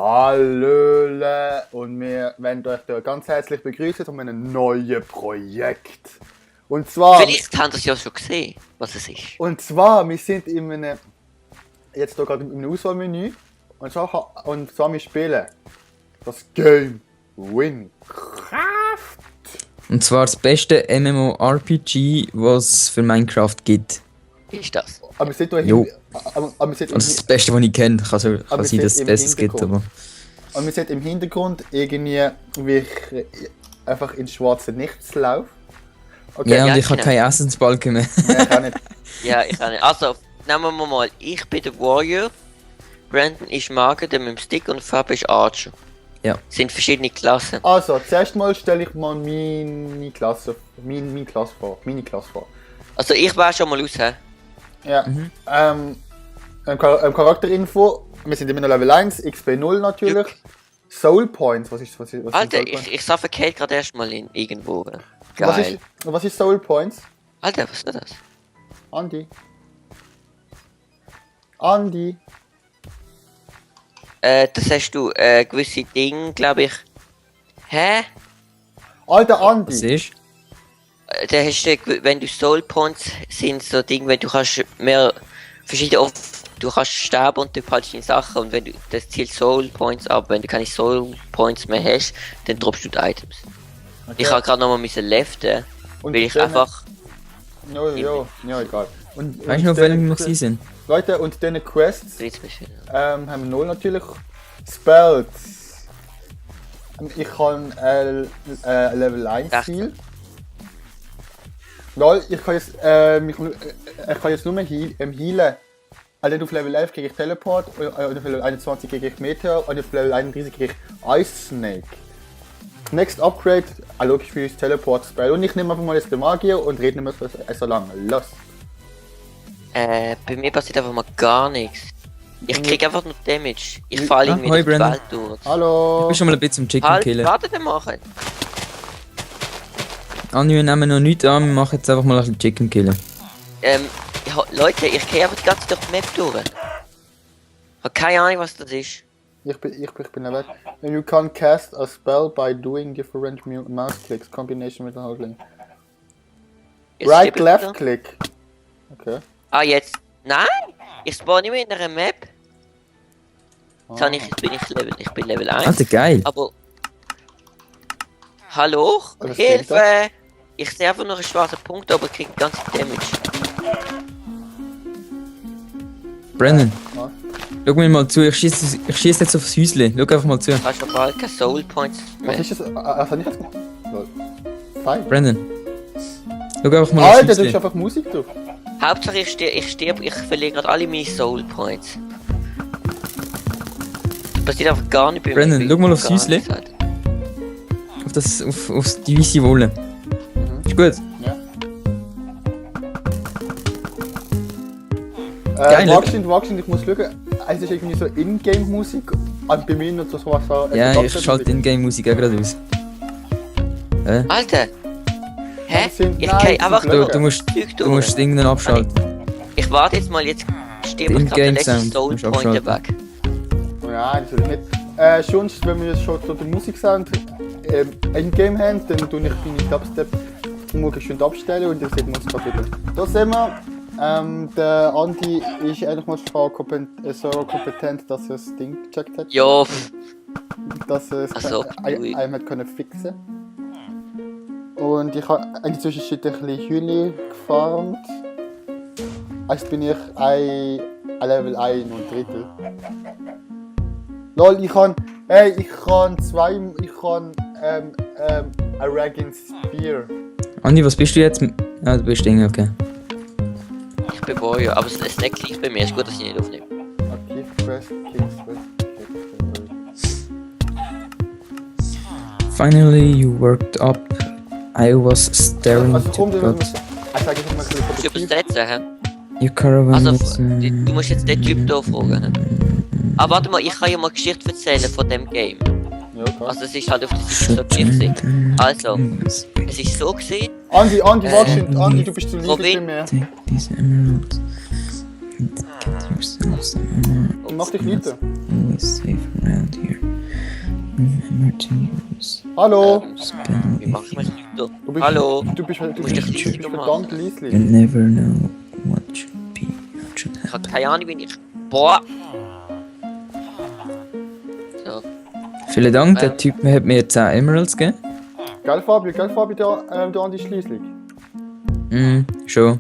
Hallöle und wir wollen euch hier ganz herzlich begrüßen zu einem neuen Projekt. Und zwar... Vielleicht haben das ja schon gesehen, was es ist. Und zwar, wir sind in einem... Jetzt hier gerade im Auswahlmenü. Und zwar wir spielen das Game Minecraft. Und zwar das beste MMORPG, was es für Minecraft gibt. Ist das? Aber wir sind hier Jo. aber wir sind Und das ist das Beste, was ich kenne. Kann sein, dass es im Besseres gibt, Hintergrund. aber... Und wir sehen im Hintergrund irgendwie, wie ich einfach ins schwarze Nichts laufe. Okay, Ja, und ja, ich habe genau. keinen Essensbalken mehr. nee, ich auch nicht. Ja, ich auch nicht. Also, nehmen wir mal. Ich bin der Warrior. Brandon ist Magier, der mit dem Stick und Fab ist Archer. Ja. Sind verschiedene Klassen. Also, zuerst mal stelle ich mal meine Klasse vor. Also, ich wäre schon mal raus. He? Ja. Charakterinfo. Wir sind immer noch Level 1, XP 0 natürlich. Juck. Soul Points, was ist Alter, Soul Points? ich suffocate gerade erstmal in irgendwo. Was Geil. was ist Soul Points? Alter, was ist das? Andi. Das hast du gewisse Dinge, glaube ich. Hä? Alter Andi. Siehst Da hast du, wenn du Soul Points sind so Dinge, wenn du kannst mehr verschiedene du kannst sterben und du behaltest deine Sachen und wenn du das zielt Soul Points ab, wenn du keine Soul Points mehr hast, dann droppst du die Items. Okay. Ich habe gerade nochmal leften, Und weil ich dann- einfach Jo, egal. Und du? Weißt du noch, welche wir noch gewesen sind? Leute, und diese Quests Blitzbefehl. haben wir 0 natürlich. Spells. Ich kann Level 1 Ziel. Lol, ich kann jetzt, ich kann jetzt nur mehr healen. Also auf Level 11 kriege ich Teleport, und auf Level 21 kriege ich Meteor und auf Level 31 kriege ich Ice Snake. Next Upgrade, logisch für das Teleport Spell. Und ich nehme einfach mal jetzt den Magier und rede nicht mehr so lange. Los. Bei mir passiert einfach mal gar nichts. Ich krieg einfach nur Damage. Ich falle irgendwie hoi, durch die Brandon. Welt durch. Ich Hallo. bin schon mal ein bisschen am Chicken Halt, killen. warte dann machen. Andi, wir nehmen noch nichts an, wir machen jetzt einfach mal ein bisschen Chicken killen. Leute, ich gehe einfach die ganze Zeit durch die Map durch. Ich habe keine Ahnung, was das ist. Ich bin dabei. You can cast a spell by doing different mouse clicks, combination with the holding. Jetzt Right, stirb ich left wieder. click. Okay. Ah, jetzt. Nein! Ich spawn nicht mehr in einer Map. Jetzt Ah. habe ich bin Level 1. Alter, geil. Aber. Hallo? Was Hilfe! klingt Ich sehe einfach nur einen schwarzen Punkt, aber kriege die ganze Damage. Brandon, Ja. schau mir mal zu, ich schieße jetzt aufs Häuschen. Schau einfach mal zu. Du hast schon bald keine Soul Points Was mehr. ist das? Was hab ich jetzt gemacht? Lol. Fein. Brandon, schau einfach mal Alter, aufs du hast Häuschen. einfach Musik drauf. Hauptsache ich stirb, ich verliere gerade alle meine Soul Points. Das passiert einfach gar nicht bei mir. Brandon, Ich schau bin mal aufs gar Häuschen. nichts, Alter. Auf die weiße Wolle. Ist gut. Ja. Geil, Wachsen, ich muss schauen. Es ist irgendwie so Ingame-Musik. Und bei mir noch so was. Ja, ich schalte Ingame-Musik auch gerade aus. Alter! Hä? Das sind- Ich nein, gehe das einfach sind Du, durch. du musst Zeug du durch. musst irgendeinen abschalten. Ich warte jetzt mal, jetzt stirbt ich gerade der letzte In-Game-Sound Soul musst du Point abschalten. weg. Ja, natürlich nicht. Sonst, wenn wir jetzt schon so den Musiksound in-game haben, dann tue ich meine Dubstep schön abstellen und dann sehen wir uns gerade wieder. Da sehen wir, der Andi ist eigentlich mal so kompetent, dass er das Ding gecheckt hat. Ja, Dass er es Ach so, ui. einmal können fixen. Und ich habe in der Zwischenzeit ein bisschen Hühner gefarmt. Jetzt bin ich ein Level 1 und Drittel. Lol, ich kann Aragon Spear. Andi, was bist du jetzt? Ja, du bist Ding, okay. ich bin Warrior, aber es leckt gleich bei mir. Ist gut, dass ich nicht aufnehme. Aktiv Quest, King's Quest. Finally, you worked up. I was staring Also to komm, God. sag ich mal ein bisschen Musst du produktiv. übersetzen, hä? Your caravan Also, is... du musst jetzt den Typ hier fragen. Hä? Ah, warte mal, ich kann ja mal Geschichte erzählen von dem Game. Ja, klar. Also, es ist halt auf der Seite so gewesen. Also, es ist so gewesen. Andi, Andi, du bist zu lieb Robin? bei mir. Take these emeralds and get yourself some armor. Mach dich weiter. always safe around here. Remember to use Hallo? spell Wie mach ich mich da? Du bist, Hallo? Du bist musst dich verdammt leise machen. You leislich. never know what should be. What should Ich habe keine Ahnung, wie ich... Boah! So. Vielen Dank, der Typ hat mir 10 Emeralds gegeben. Gell, Fabio, der Andi schließlich. Schon.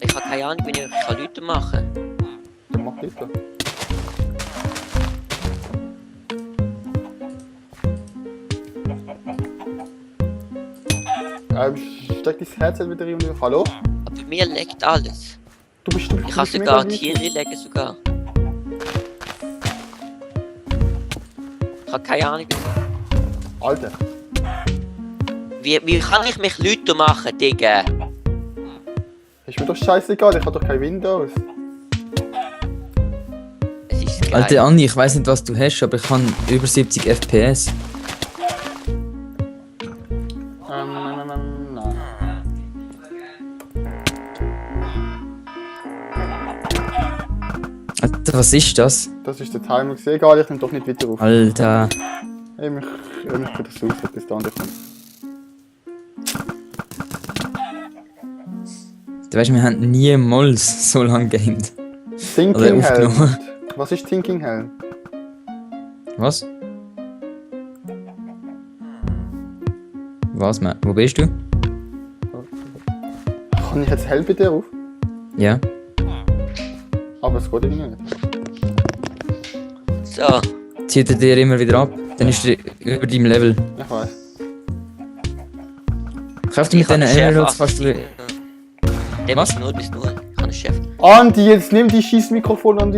Ich habe keine Ahnung, wie ich Leute machen kann. Dann mach bitte. Steck dein Headset wieder rein und... Hallo? Aber bei mir leckt alles. Du bist Ich habe sogar Tiere lecken sogar. Ich habe keine Ahnung. Alter. Wie kann ich mich Leute machen, Digga? Ist mir doch scheißegal, ich habe doch kein Windows. Es ist geil. Alter Andi, ich weiß nicht, was du hast, aber ich habe über 70 FPS. Nein. Alter, was ist das? Das ist der Timer. Egal, ich nehme doch nicht weiter auf. Alter. Ich mich für das aus, bis da andere kommt. Du weißt, wir haben niemals so lange gamed. Thinking Oder Helm. aufgenommen. Was ist Thinking Helm? Was? Was, man? Wo bist du? Kann ich jetzt Helm bei dir auf? Ja. Aber es geht irgendwie nicht. So. Zieht er dir immer wieder ab, dann ist er über deinem Level. Ich weiß. Kauf dir mit Ich habe diesen einen Chef Emeralds fast... Der Was? bis 0 bis 0. Ich habe einen Chef. Andi, jetzt nimm die scheiß Mikrofon an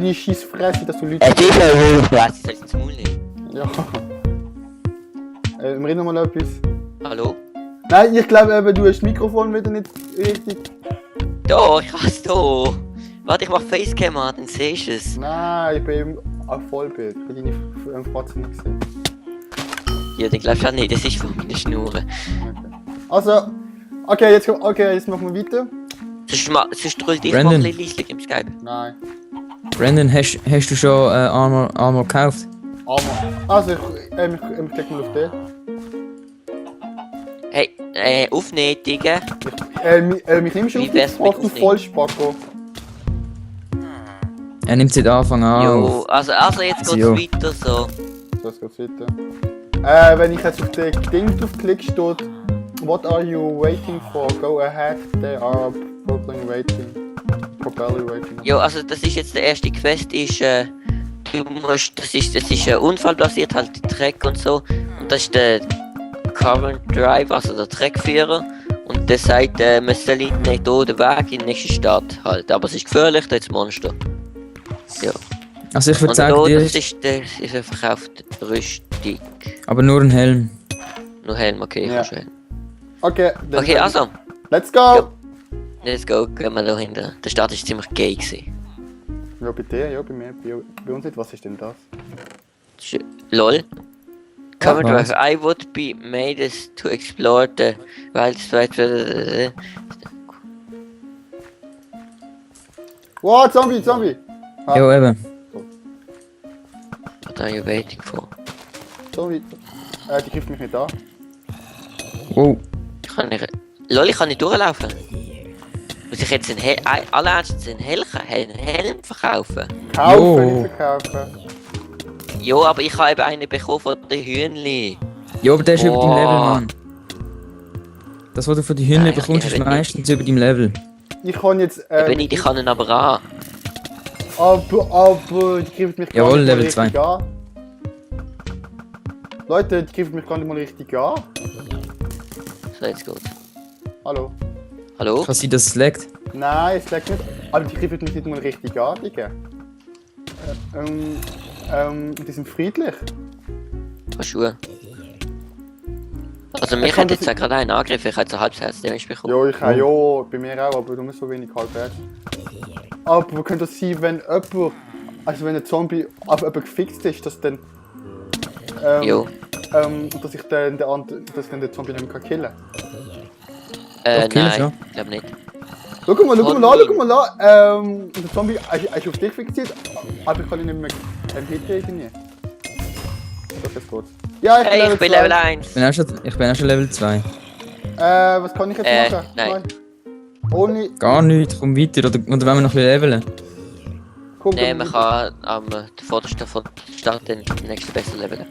die scheiß Fresse, dass du Leute... Digga, was? Soll ich ins Maul nehmen? Ja. Wir reden noch mal etwas. Hallo? Nein, ich glaube eben, du hast das Mikrofon wieder nicht richtig... Da, ich hab's da. Warte, ich mach Facecam an, dann siehst du es. Nein, ich bin auf Vollbild. Ich habe deine Fratze nicht gesehen. Ja, den glaubst du auch nicht, das ist von meiner Schnurren. Okay. Also... Okay, jetzt machen wir weiter. Sonst drüll dich mal Brandon. ein bisschen leislich im Skype. Nein. Brandon, hast du schon Armor gekauft? Aber... Also, ich klicke mal auf den. Hey, aufnehmen, Digga. Mich nimmst du Wie wär's mit auf, du aufnehmen? Vollspacko. Er nimmt seit Anfang an Jo, auf. also jetzt geht's Jo. weiter so. So, jetzt geht's weiter. Wenn ich jetzt auf den Ding draufklicke, steht What are you waiting for? Go ahead, they are probably waiting. Jo, also das ist jetzt der erste Quest, ist, du musst, das ist unfallbasiert, halt die Track und so. Und das ist der Current Drive, also der Trackführer. Und der sagt, man soll nicht hier den Weg in die nächste Stadt halt. Aber es ist gefährlich, da ist das Monster. Ja. Also ich würde Und sagen, da, dir das ist... ist eine verkaufte Rüstung. Aber nur ein Helm. Nur Helm, okay, ich Ja. kann schon Helm. Okay, dann Okay, also, let's go! Ja. let's go, gehen wir da hinten. Der Start ist ziemlich gay gewesen. Ja, bei dir, ja, bei mir, bei uns nicht. Was ist denn das? LOL. Current Was? Drive, I would be made as to explore the wild side. Wow, Zombie! Ah. Ja, eben. What are you waiting for? Zombie. Die greift mich nicht an. Wow. LOL, ich kann nicht durchlaufen. Muss ich jetzt alle Ärzte einen Helm verkaufen? Kaufen, Jo. nicht verkaufen. Jo, aber ich habe eben einen bekommen von den Hühnli. Ja, aber der ist über deinem Boah. Level, Mann. Das, was du von den Hühnern Nein, bekommst, ich ist eben meistens über deinem Level. Ich kann jetzt... Eben nicht, ich kann ihn aber an. Aber die greift mich Jawohl, nicht mal Level richtig an. Leute, die greift mich gar nicht mal richtig an. So, jetzt geht's. Hallo? Hallo? Kann sein, dass es laggt? Nein, es leckt nicht. Aber die greift mich nicht mal richtig an, Digga. Die sind friedlich. Was Schuhe? Also Ich mich kann hat jetzt das- ja gerade einen angegriffen, ich habe so halbes Herz Damage bekommen. Ja, ich habe ja, bei mir auch, aber du musst so wenig halb Herz. Aber könnte das sein, wenn jemand, also wenn ein Zombie auf jemanden gefixt ist, dass dann, Jo. dass ich dann dass dann der Zombie nicht mehr killen kann? Doch, killst, Nein, ja. ich glaube nicht. Schau mal an. Der Zombie ist auf dich fixiert, aber ich kann ihn nicht mehr hitten irgendwie. Das ist gut. Ja, Hey, ich bin Level 1. Ich bin auch schon Level 2. Was kann ich jetzt machen? Nein. Ohne... Gar nichts, komm weiter. Oder wenn wir noch ein bisschen leveln. Komm, Nein, man kann am vordersten von der Stadt den nächsten besser leveln.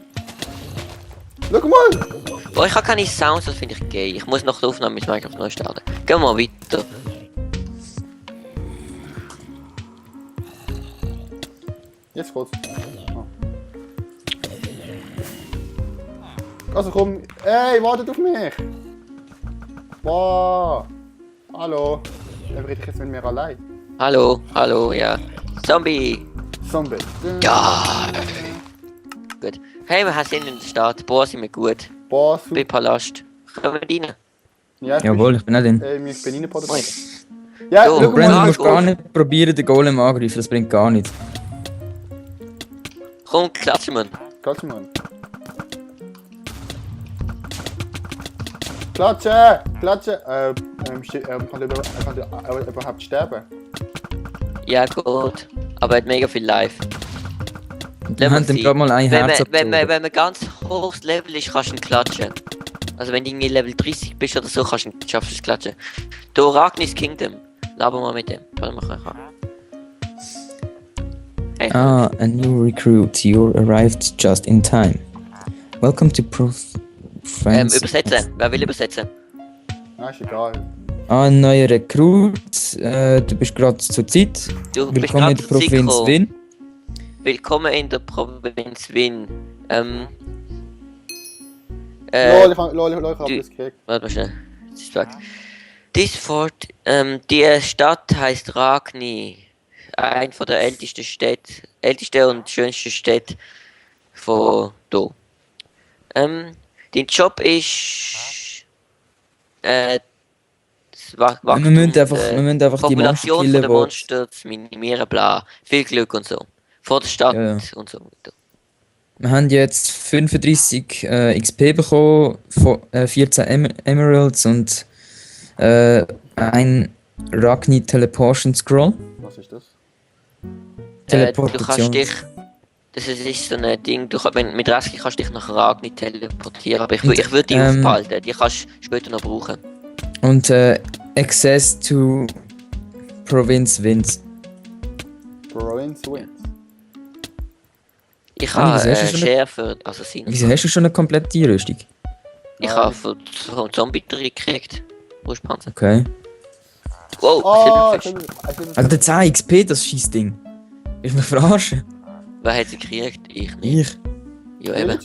Schau mal! Oh, ich habe keine Sounds, das finde ich gay. Ich muss nach der Aufnahme mit Minecraft neu starten. Gehen wir mal weiter. Jetzt kurz. Oh. Also komm, ey, wartet auf mich! Wow! Hallo! Dann rede ich jetzt mit mir allein. Hallo, ja. Zombie! Zombie. Ja! Gut. Hey, wir sind in der Stadt. Boah, sind wir gut. Boah, super. Bei Palast. Kommen wir rein? Ja, Jawohl, ich bin auch drin. Ich bin reingebaut. Moin. Ja, So, schau Brandon, mal. du musst gar nicht probieren, den Golem angreifen, das bringt gar nichts. Komm, klatschen wir. Klatsch mal. Klatsche! Klatsche! Kann er überhaupt sterben? Ja, gut. Aber er hat mega viel Life. Wir haben dem gerade mal ein Herz wenn abgezogen. man ganz hohes Level ist, kannst du ihn klatschen. Also wenn du irgendwie Level 30 bist oder so, kannst du ihn schaffst du es klatschen. Du Ragnis Kingdom. Laber mal mit dem. Warte mal. Hey. Ah, a new recruit. You arrived just in time. Welcome to France. Übersetzen. Wer will übersetzen? Ah, ist egal. Ein neuer Rekrut. Du bist gerade zur Zeit. Du bist Willkommen in gerade der Provinz Sikro. Wien. Willkommen in der Provinz Wien. Lol, ich hab die- das gekriegt. Warte mal schnell. Jetzt ist es weg. This Fort, die Stadt heißt Ragni. Ein von der ältesten und schönsten Städte von hier. Dein Job ist das Wachstum, Wir müssen einfach die Monster Population killen, von der die- Monster zu minimieren, bla. Viel Glück und so. Vor der Stadt Ja. und so weiter. Wir haben jetzt 35 XP bekommen, 14 Emeralds und ein Ragni Teleportation Scroll. Was ist das? Du kannst Teleportation. dich. Das ist so ein Ding, mit Reski kannst du dich nach Ragni teleportieren, aber ich würde die aufbehalten, die kannst du später noch brauchen. Und Access to Province Winds. Province Wins. Ich Ah, habe wieso hast du schon Share für Assassinen. Wieso hast du schon eine komplette Rüstung? Ich habe von Zombie gekriegt. Wo ist Panzer? Okay. Wow, Oh, Silberfisch. Also der 10 XP, das Scheißding. Ist mir verarschen? Wer hat sie gekriegt? Ich nicht. Ich. Ja, eben.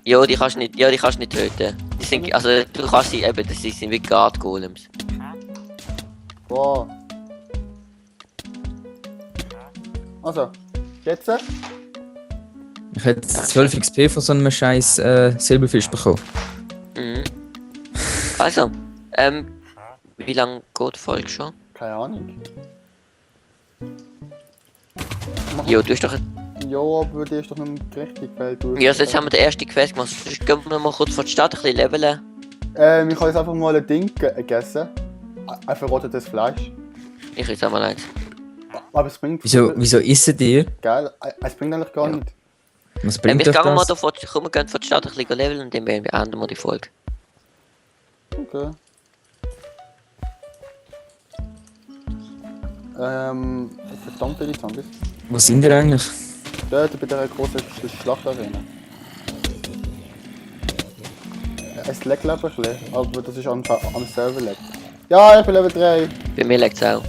Ja, die kannst du nicht töten. Die sind, also du kannst sie eben, das sind wie Guard Golems. Wow. Also, jetzt? Ich hätte 12 XP von so einem scheiß Silberfisch bekommen. Mhm. Also, wie lange geht die Folge schon? Keine Ahnung. Ja, du hast doch. Ja, aber die ist doch nicht richtig, weil du... Ja, also jetzt haben wir den ersten Quest gemacht. Sonst gehen wir mal kurz vor die Stadt ein bisschen leveln. Ich habe jetzt einfach mal ein Ding gegessen. Ein verrottetes Fleisch. Ich jetzt einmal eins. Aber es bringt... Wieso isst ihr? Geil, es bringt eigentlich gar Ja. nicht. Was Ich bringt euch gehe mal das? da vor, komm, wir gehen vor die Stadt ein bisschen leveln und dann beenden wir die Folge. Okay. Verdammt viele Zombies. Wo sind ihr eigentlich? Dort bei der großen Schlachtarena. Es leckt ein bisschen, aber das ist am Server leckt. Ja, ich bin Level 3. Bei mir liegt es auch.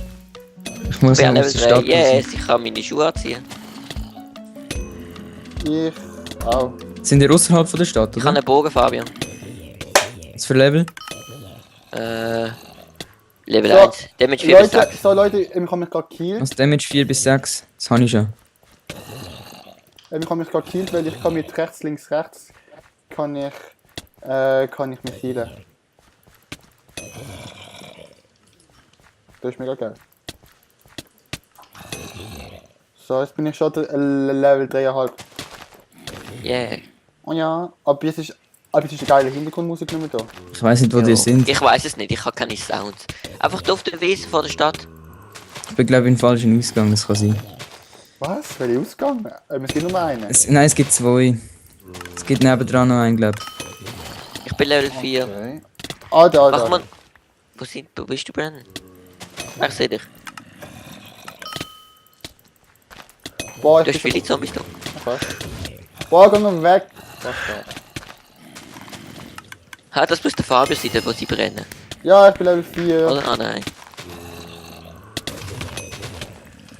Ich muss Ich bin noch Level aus der 3. Stadt raus. Yes, ich kann meine Schuhe anziehen. Ich auch. Sind ihr außerhalb von der Stadt, Ich habe oder? einen Bogen, Fabian. Was für Level? Level So, 1. Damage 4 bis 6. Leute, ich habe mich gerade gekillt. Was Damage 4 bis 6? Das habe ich schon. Ich habe mich gerade gekillt, weil ich kann mit rechts, links, rechts kann ich mich healen. Das ist mega geil. So, jetzt bin ich schon Level 3,5. Yeah. Oh ja, aber jetzt ist Aber es ist eine geile Hintergrundmusik nicht mehr da. Ich weiß nicht, wo die sind. Ich weiß es nicht, ich habe keine Sounds. Einfach da auf der Wiese vor der Stadt. Ich bin glaube ich im falschen Ausgang, das kann sein. Was? Welcher Ausgang? Es gibt nur einen. Nein, es gibt zwei. Es gibt nebendran noch einen, glaube ich. Ich bin Level 4. Okay. Ah, da. Mach mal. Wo bist du, Brandon? Ich sehe dich. Boah, Du hast viele Zombies da. Was? Boah, geh mal weg! Was da? Ha, das muss der Fabian sein, wo sie brennen. Ja, ich bin Level 4. Oder? Ah, nein.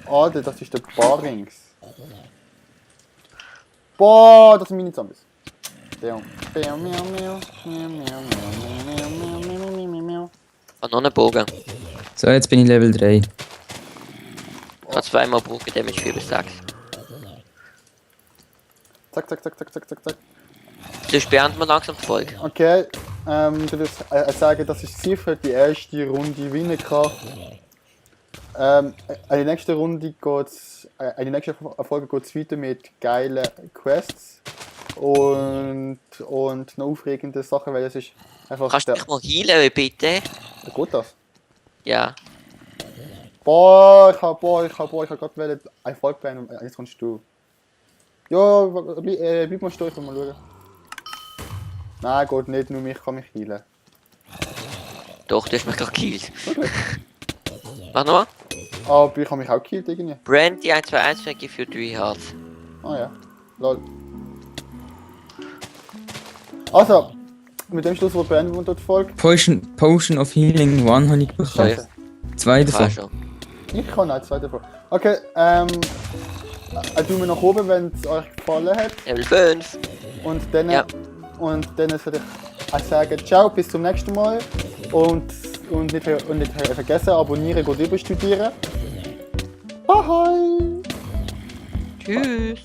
Ah, das ist der Barings. Boah, das sind meine Zombies. Ah, noch einen Bogen. So, jetzt bin ich Level 3. Ich kann zweimal brauchen, Damage 4 bis 6. Zack. Sonst beenden wir langsam die Folge. Okay, du wirst sagen, dass ich sicher die erste Runde gewinnen kann. Die nächste Runde geht's, die nächste Folge geht es weiter mit geilen Quests und noch aufregenden Sachen, weil es ist einfach. Kannst du mich mal healen, bitte? Gut das? Ja. Boah, ich hab gerade ein Volk beenden und jetzt kommst du. Ja, bleib mal stehen, ich will mal schauen. Nein, geht nicht, nur mich kann mich healen. Doch, du hast mich gerade gekillt. Mach nochmal. Aber ich habe mich auch gekillt irgendwie. Brandy 121 give you 3 Hearts. Ah ja, lol. Also, mit dem Schlusswort beenden wir die Folge. Potion of Healing 1 habe ich bekommen. Scheiße. 2 Ich kann davon. schon. Ich kann auch zweite Folge. Okay, ein Daumen nach oben, wenn es euch gefallen hat. Level 5. Und dann, Ja. würde ich auch sagen, ciao, bis zum nächsten Mal. Und nicht vergessen, abonnieren, gut überstudieren. Bye! Tschüss.